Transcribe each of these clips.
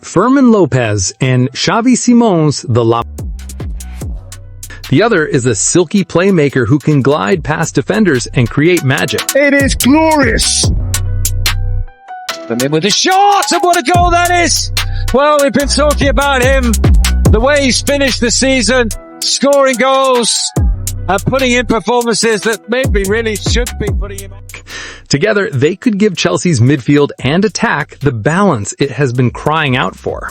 FERMIN Lopez and Xavi Simon's the La. The other is a silky playmaker who can glide past defenders and create magic. It is glorious! And in with a shot, and what a goal that is! Well, we've been talking about him, the way he's finished the season, scoring goals, and putting in performances that maybe really should be putting him on. Together, they could give Chelsea's midfield and attack the balance it has been crying out for.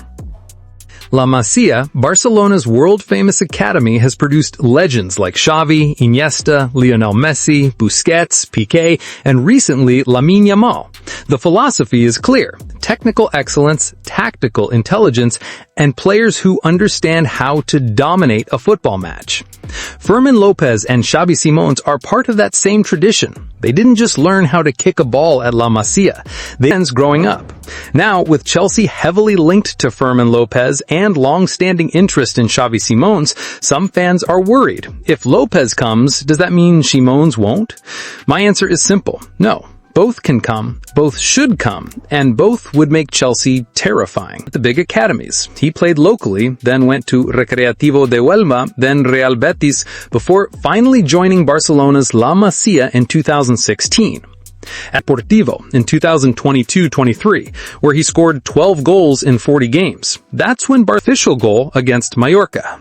La Masia, Barcelona's world-famous academy, has produced legends like Xavi, Iniesta, Lionel Messi, Busquets, Piqué, and recently Lamine Yamal. The philosophy is clear: technical excellence, tactical intelligence, and players who understand how to dominate a football match. FERMIN Lopez and Xavi Simons are part of that same tradition. They didn't just learn how to kick a ball at La Masia. They learned growing up. Now, with Chelsea heavily linked to FERMIN Lopez and long-standing interest in Xavi Simons, some fans are worried. If Lopez comes, does that mean Simons won't? My answer is simple: no. Both can come, both should come, and both would make Chelsea terrifying. At the big academies, he played locally, then went to Recreativo de Huelva, then Real Betis, before finally joining Barcelona's La Masia in 2016. At Deportivo in 2022-23, where he scored 12 goals in 40 games. That's when Barcelona's official goal against Mallorca.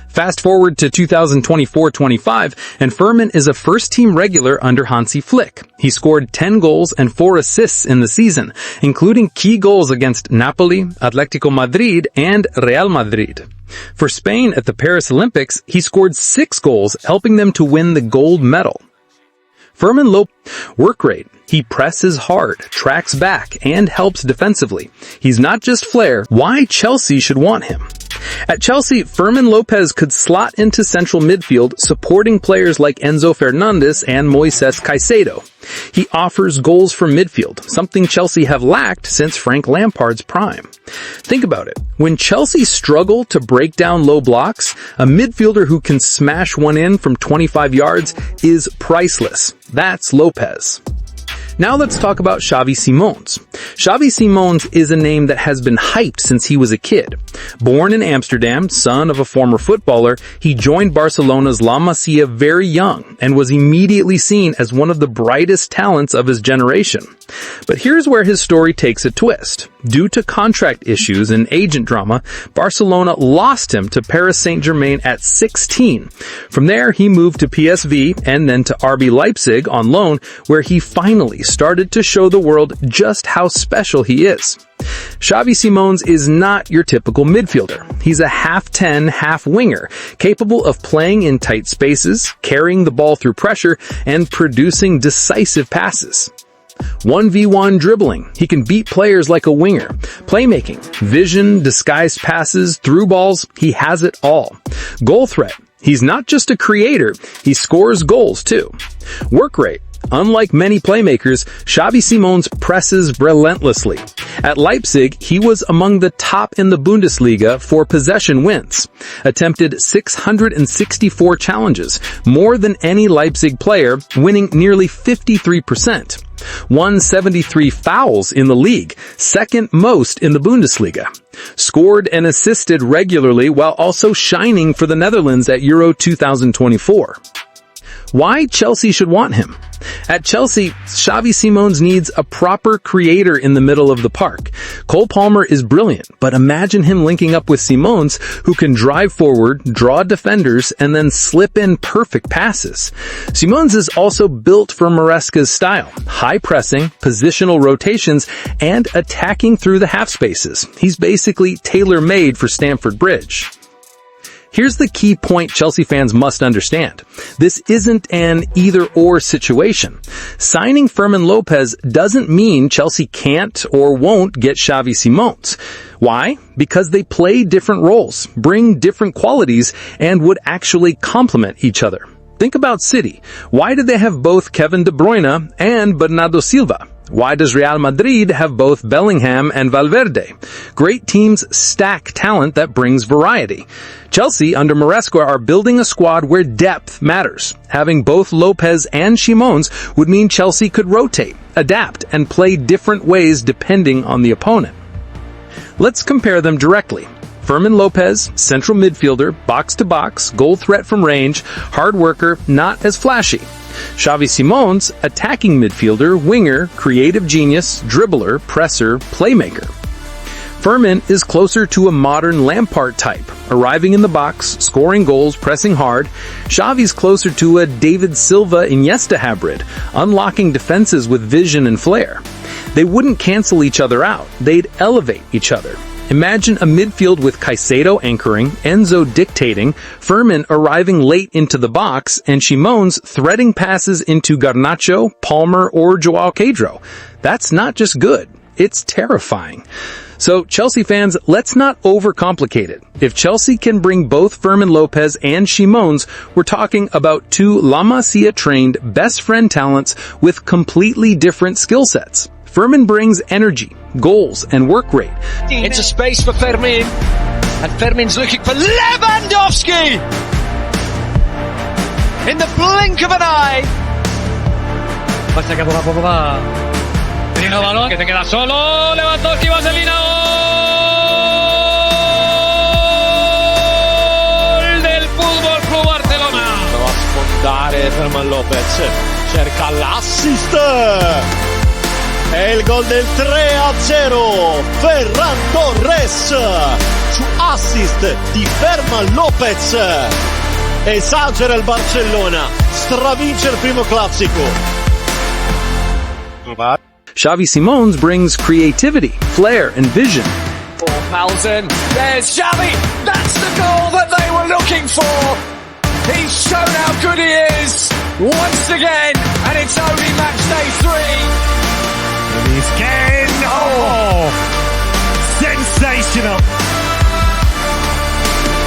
Fast forward to 2024-25, and FERMIN is a first-team regular under Hansi Flick. He scored 10 goals and 4 assists in the season, including key goals against Napoli, Atletico Madrid, and Real Madrid. For Spain at the Paris Olympics, he scored 6 goals, helping them to win the gold medal. FERMIN Lopez work rate. He presses hard, tracks back, and helps defensively. He's not just flair. Why Chelsea should want him? At Chelsea, FERMIN Lopez could slot into central midfield, supporting players like Enzo Fernandez and Moises Caicedo. He offers goals from midfield, something Chelsea have lacked since Frank Lampard's prime. Think about it. When Chelsea struggle to break down low blocks, a midfielder who can smash one in from 25 yards is priceless. That's Lopez. Now let's talk about Xavi Simons. Xavi Simons is a name that has been hyped since he was a kid. Born in Amsterdam, son of a former footballer, he joined Barcelona's La Masia very young and was immediately seen as one of the brightest talents of his generation. But here's where his story takes a twist. Due to contract issues and agent drama, Barcelona lost him to Paris Saint-Germain at 16. From there, he moved to PSV and then to RB Leipzig on loan, where he finally started to show the world just how special he is. Xavi Simons is not your typical midfielder. He's a half-10, half-winger, capable of playing in tight spaces, carrying the ball through pressure, and producing decisive passes. 1v1 dribbling. He can beat players like a winger. Playmaking, vision, disguised passes, through balls, he has it all. Goal threat. He's not just a creator, he scores goals too. Work rate. Unlike many playmakers, Xavi Simons presses relentlessly. At Leipzig, he was among the top in the Bundesliga for possession wins. Attempted 664 challenges, more than any Leipzig player, winning nearly 53%. Won 73 fouls in the league, second most in the Bundesliga. Scored and assisted regularly while also shining for the Netherlands at Euro 2024. Why Chelsea should want him? At Chelsea, Xavi Simons needs a proper creator in the middle of the park. Cole Palmer is brilliant, but imagine him linking up with Simons, who can drive forward, draw defenders, and then slip in perfect passes. Simons is also built for Maresca's style: high pressing, positional rotations, and attacking through the half spaces. He's basically tailor-made for Stamford Bridge. Here's the key point Chelsea fans must understand. This isn't an either-or situation. Signing FERMIN Lopez doesn't mean Chelsea can't or won't get Xavi Simons. Why? Because they play different roles, bring different qualities, and would actually complement each other. Think about City. Why did they have both Kevin De Bruyne and Bernardo Silva? Why does Real Madrid have both Bellingham and Valverde? Great teams stack talent that brings variety. Chelsea, under Maresca, are building a squad where depth matters. Having both Lopez and Simons would mean Chelsea could rotate, adapt, and play different ways depending on the opponent. Let's compare them directly. FERMIN Lopez, central midfielder, box-to-box, goal threat from range, hard worker, not as flashy. Xavi Simons, attacking midfielder, winger, creative genius, dribbler, presser, playmaker. FERMIN is closer to a modern Lampard type, arriving in the box, scoring goals, pressing hard. Xavi's closer to a David Silva Iniesta hybrid, unlocking defenses with vision and flair. They wouldn't cancel each other out, they'd elevate each other. Imagine a midfield with Caicedo anchoring, Enzo dictating, FERMIN arriving late into the box, and Simons threading passes into Garnacho, Palmer, or Joao Pedro. That's not just good, it's terrifying. So, Chelsea fans, let's not overcomplicate it. If Chelsea can bring both FERMIN Lopez and Simons, we're talking about two La Masia-trained best friend talents with completely different skill sets. FERMIN brings energy, goals, and work rate. Into space for FERMIN, and FERMIN's looking for Lewandowski! In the blink of an eye! Pasa que Tiene balón, que te queda solo, Lewandowski, vaselina, gol del Fútbol Club Barcelona. Va a sfondare FERMIN Lopez, cerca l'assist! È il gol del 3-0, Ferran Torres su assist di FERMIN Lopez. Esagera il Barcellona, stravince il primo classico. Xavi Simons brings creativity, flair, and vision. For Palsen, there's Xavi! That's the goal that they were looking for! He's shown how good he is! Once again, and it's only match day 3! He's again! Oh! Sensational!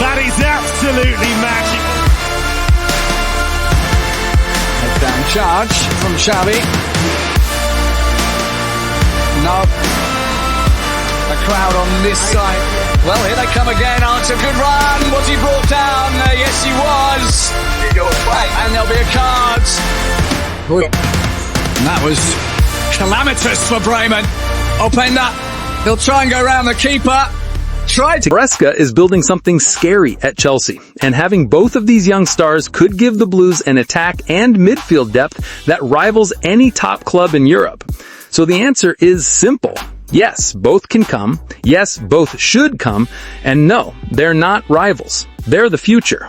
That is absolutely magic! Head down charge from Xavi. No. The crowd on this side. Well, here they come again. Oh, it's a good run. Was he brought down? Yes, he was. And there'll be a card. And that was calamitous for Bremen. Openda. He'll try and go around the keeper. Maresca is building something scary at Chelsea, and having both of these young stars could give the Blues an attack and midfield depth that rivals any top club in Europe. So the answer is simple. Yes, both can come. Yes, both should come. And no, they're not rivals. They're the future.